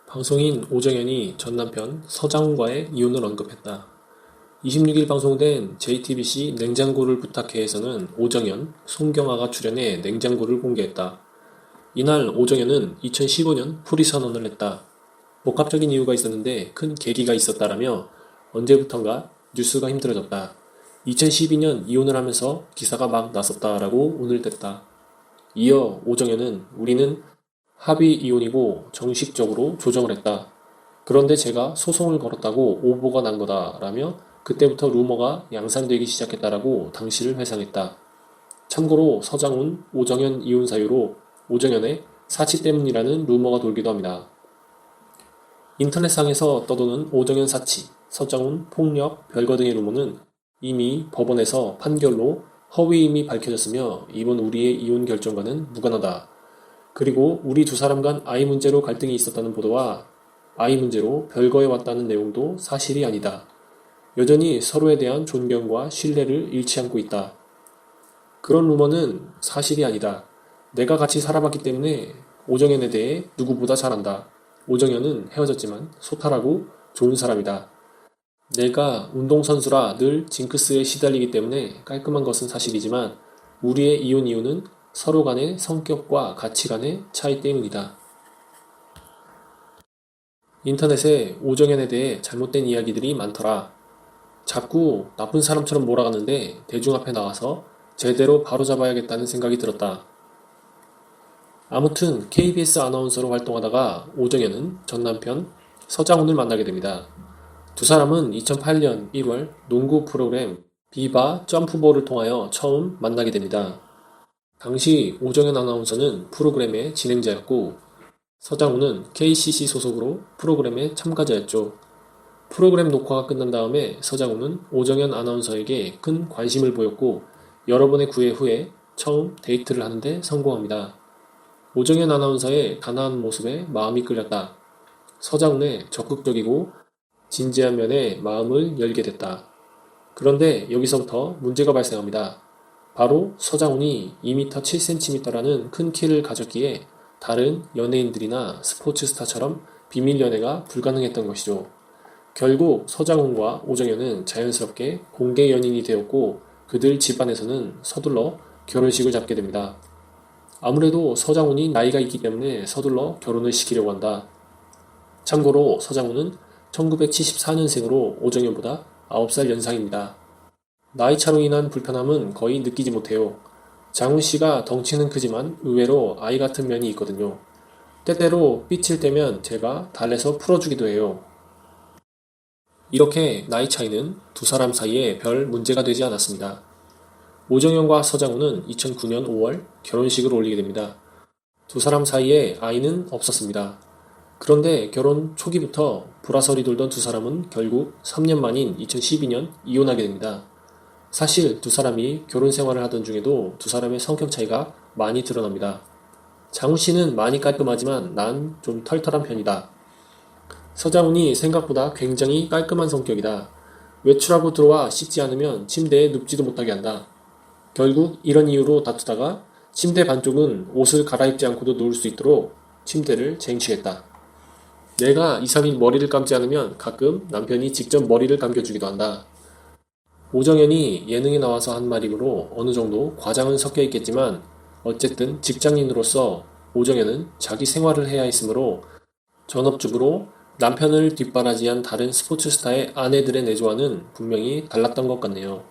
방송인 오정연이 전 남편 서장훈과의 이혼을 언급했다. 26일 방송된 JTBC 냉장고를 부탁해에서는 오정연, 송경아가 출연해 냉장고를 공개했다. 이날 오정연은 2015년 풀이 선언을 했다. 복합적인 이유가 있었는데 큰 계기가 있었다라며 언제부턴가 뉴스가 힘들어졌다. 2012년 이혼을 하면서 기사가 막 났었다라고 오늘 댔다. 이어 오정연은 우리는 합의 이혼이고 정식적으로 조정을 했다. 그런데 제가 소송을 걸었다고 오보가 난 거다라며 그때부터 루머가 양산되기 시작했다라고 당시를 회상했다. 참고로 서장훈, 오정연 이혼 사유로 오정연의 사치 때문이라는 루머가 돌기도 합니다. 인터넷상에서 떠도는 오정연 사치, 서장훈 폭력, 별거 등의 루머는 이미 법원에서 판결로 허위임이 밝혀졌으며 이번 우리의 이혼 결정과는 무관하다. 그리고 우리 두 사람 간 아이 문제로 갈등이 있었다는 보도와 아이 문제로 별거해 왔다는 내용도 사실이 아니다. 여전히 서로에 대한 존경과 신뢰를 잃지 않고 있다. 그런 루머는 사실이 아니다. 내가 같이 살아봤기 때문에 오정연에 대해 누구보다 잘 안다. 오정연은 헤어졌지만 소탈하고 좋은 사람이다. 내가 운동선수라 늘 징크스에 시달리기 때문에 깔끔한 것은 사실이지만 우리의 이혼 이유는 서로 간의 성격과 가치관의 차이 때문이다. 인터넷에 오정연에 대해 잘못된 이야기들이 많더라. 자꾸 나쁜 사람처럼 몰아가는데 대중 앞에 나와서 제대로 바로잡아야겠다는 생각이 들었다. 아무튼 KBS 아나운서로 활동하다가 오정연은 전 남편 서장훈을 만나게 됩니다. 두 사람은 2008년 1월 농구 프로그램 비바 점프볼을 통하여 처음 만나게 됩니다. 당시 오정연 아나운서는 프로그램의 진행자였고 서장훈은 KCC 소속으로 프로그램의 참가자였죠. 프로그램 녹화가 끝난 다음에 서장훈은 오정연 아나운서에게 큰 관심을 보였고 여러 번의 구애 후에 처음 데이트를 하는데 성공합니다. 오정연 아나운서의 단아한 모습에 마음이 끌렸다. 서장훈의 적극적이고 진지한 면에 마음을 열게 됐다. 그런데 여기서부터 문제가 발생합니다. 바로 서장훈이 2m 7cm라는 큰 키를 가졌기에 다른 연예인들이나 스포츠 스타처럼 비밀 연애가 불가능했던 것이죠. 결국 서장훈과 오정연은 자연스럽게 공개 연인이 되었고 그들 집안에서는 서둘러 결혼식을 잡게 됩니다. 아무래도 서장훈이 나이가 있기 때문에 서둘러 결혼을 시키려고 한다. 참고로 서장훈은 1974년생으로 오정연보다 9살 연상입니다. 나이 차로 인한 불편함은 거의 느끼지 못해요. 장훈 씨가 덩치는 크지만 의외로 아이 같은 면이 있거든요. 때때로 삐칠 때면 제가 달래서 풀어주기도 해요. 이렇게 나이 차이는 두 사람 사이에 별 문제가 되지 않았습니다. 오정연과 서장훈은 2009년 5월 결혼식을 올리게 됩니다. 두 사람 사이에 아이는 없었습니다. 그런데 결혼 초기부터 불화설이 돌던 두 사람은 결국 3년 만인 2012년 이혼하게 됩니다. 사실 두 사람이 결혼 생활을 하던 중에도 두 사람의 성격 차이가 많이 드러납니다. 장훈 씨는 많이 깔끔하지만 난 좀 털털한 편이다. 서장훈이 생각보다 굉장히 깔끔한 성격이다. 외출하고 들어와 씻지 않으면 침대에 눕지도 못하게 한다. 결국 이런 이유로 다투다가 침대 반쪽은 옷을 갈아입지 않고도 누울 수 있도록 침대를 쟁취했다. 내가 2, 3일 머리를 감지 않으면 가끔 남편이 직접 머리를 감겨주기도 한다. 오정연이 예능에 나와서 한 말이므로 어느 정도 과장은 섞여 있겠지만 어쨌든 직장인으로서 오정연은 자기 생활을 해야 했으므로 전업주부로 남편을 뒷바라지한 다른 스포츠 스타의 아내들의 내조와는 분명히 달랐던 것 같네요.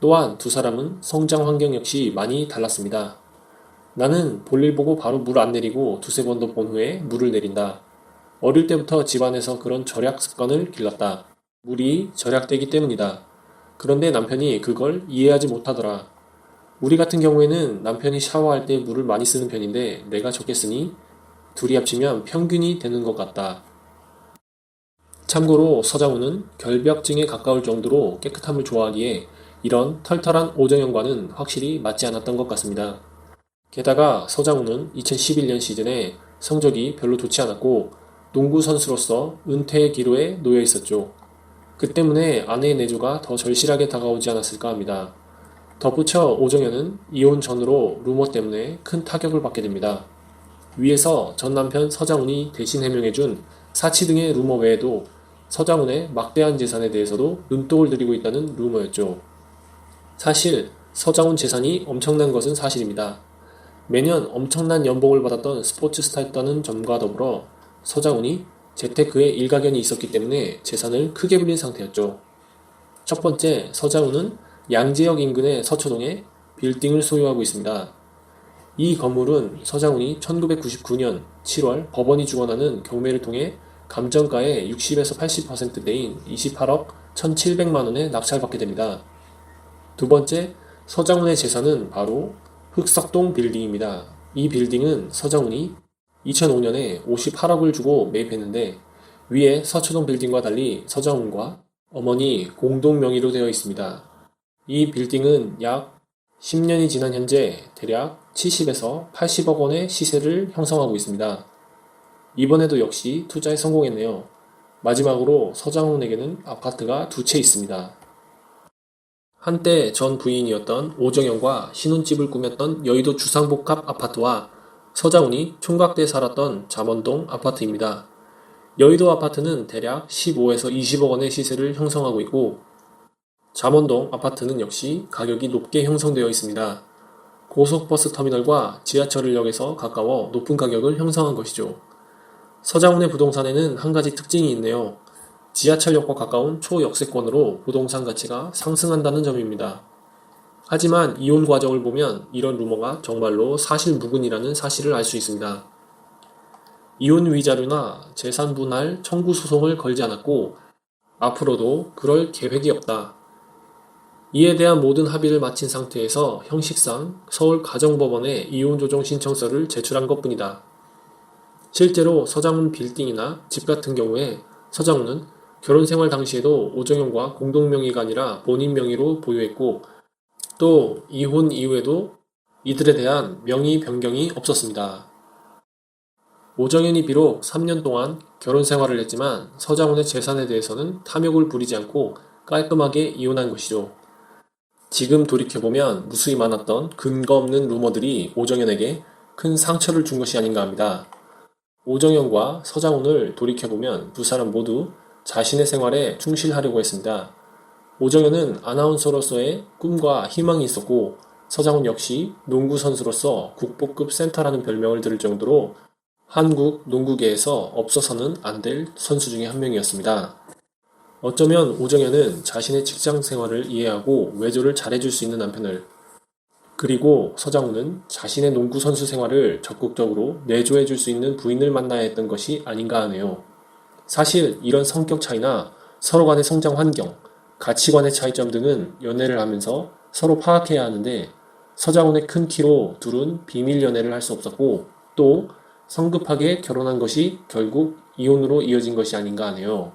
또한 두 사람은 성장 환경 역시 많이 달랐습니다. 나는 볼일 보고 바로 물 안 내리고 두세 번 더 본 후에 물을 내린다. 어릴 때부터 집안에서 그런 절약 습관을 길렀다. 물이 절약되기 때문이다. 그런데 남편이 그걸 이해하지 못하더라. 우리 같은 경우에는 남편이 샤워할 때 물을 많이 쓰는 편인데 내가 적게 쓰니 둘이 합치면 평균이 되는 것 같다. 참고로 서장훈은 결벽증에 가까울 정도로 깨끗함을 좋아하기에 이런 털털한 오정연과는 확실히 맞지 않았던 것 같습니다. 게다가 서장훈은 2011년 시즌에 성적이 별로 좋지 않았고 농구 선수로서 은퇴의 기로에 놓여 있었죠. 그 때문에 아내의 내조가 더 절실하게 다가오지 않았을까 합니다. 덧붙여 오정연은 이혼 전으로 루머 때문에 큰 타격을 받게 됩니다. 위에서 전 남편 서장훈이 대신 해명해준 사치 등의 루머 외에도 서장훈의 막대한 재산에 대해서도 눈독을 들이고 있다는 루머였죠. 사실 서장훈 재산이 엄청난 것은 사실입니다. 매년 엄청난 연봉을 받았던 스포츠 스타였다는 점과 더불어 서장훈이 재테크에 일가견이 있었기 때문에 재산을 크게 불린 상태였죠. 첫 번째, 서장훈은 양재역 인근의 서초동에 빌딩을 소유하고 있습니다. 이 건물은 서장훈이 1999년 7월 법원이 주관하는 경매를 통해 감정가의 60에서 80%대인 28억 1,700만 원에 낙찰받게 됩니다. 두 번째, 서장훈의 재산은 바로 흑석동 빌딩입니다. 이 빌딩은 서장훈이 2005년에 58억을 주고 매입했는데 위에 서초동 빌딩과 달리 서장훈과 어머니 공동 명의로 되어 있습니다. 이 빌딩은 약 10년이 지난 현재 대략 70에서 80억 원의 시세를 형성하고 있습니다. 이번에도 역시 투자에 성공했네요. 마지막으로 서장훈에게는 아파트가 두 채 있습니다. 한때 전 부인이었던 오정현과 신혼집을 꾸몄던 여의도 주상복합 아파트와 서장훈이 총각 때 살았던 잠원동 아파트입니다. 여의도 아파트는 대략 15에서 20억 원의 시세를 형성하고 있고 잠원동 아파트는 역시 가격이 높게 형성되어 있습니다. 고속버스 터미널과 지하철역에서 가까워 높은 가격을 형성한 것이죠. 서장훈의 부동산에는 한 가지 특징이 있네요. 지하철역과 가까운 초역세권으로 부동산 가치가 상승한다는 점입니다. 하지만 이혼 과정을 보면 이런 루머가 정말로 사실무근이라는 사실을 알 수 있습니다. 이혼 위자료나 재산 분할 청구 소송을 걸지 않았고 앞으로도 그럴 계획이 없다. 이에 대한 모든 합의를 마친 상태에서 형식상 서울가정법원에 이혼조정 신청서를 제출한 것뿐이다. 실제로 서장훈 빌딩이나 집 같은 경우에 서장훈은 결혼생활 당시에도 오정현과 공동명의가 아니라 본인 명의로 보유했고 또 이혼 이후에도 이들에 대한 명의 변경이 없었습니다. 오정현이 비록 3년 동안 결혼 생활을 했지만 서장훈의 재산에 대해서는 탐욕을 부리지 않고 깔끔하게 이혼한 것이죠. 지금 돌이켜보면 무수히 많았던 근거 없는 루머들이 오정현에게 큰 상처를 준 것이 아닌가 합니다. 오정현과 서장훈을 돌이켜보면 두 사람 모두 자신의 생활에 충실하려고 했습니다. 오정현은 아나운서로서의 꿈과 희망이 있었고 서장훈 역시 농구 선수로서 국보급 센터라는 별명을 들을 정도로 한국 농구계에서 없어서는 안 될 선수 중에 한 명이었습니다. 어쩌면 오정현은 자신의 직장 생활을 이해하고 외조를 잘해줄 수 있는 남편을 그리고 서장훈은 자신의 농구 선수 생활을 적극적으로 내조해줄 수 있는 부인을 만나야 했던 것이 아닌가 하네요. 사실 이런 성격 차이나 서로 간의 성장 환경, 가치관의 차이점 등은 연애를 하면서 서로 파악해야 하는데 서장훈의 큰 키로 둘은 비밀 연애를 할 수 없었고 또 성급하게 결혼한 것이 결국 이혼으로 이어진 것이 아닌가 하네요.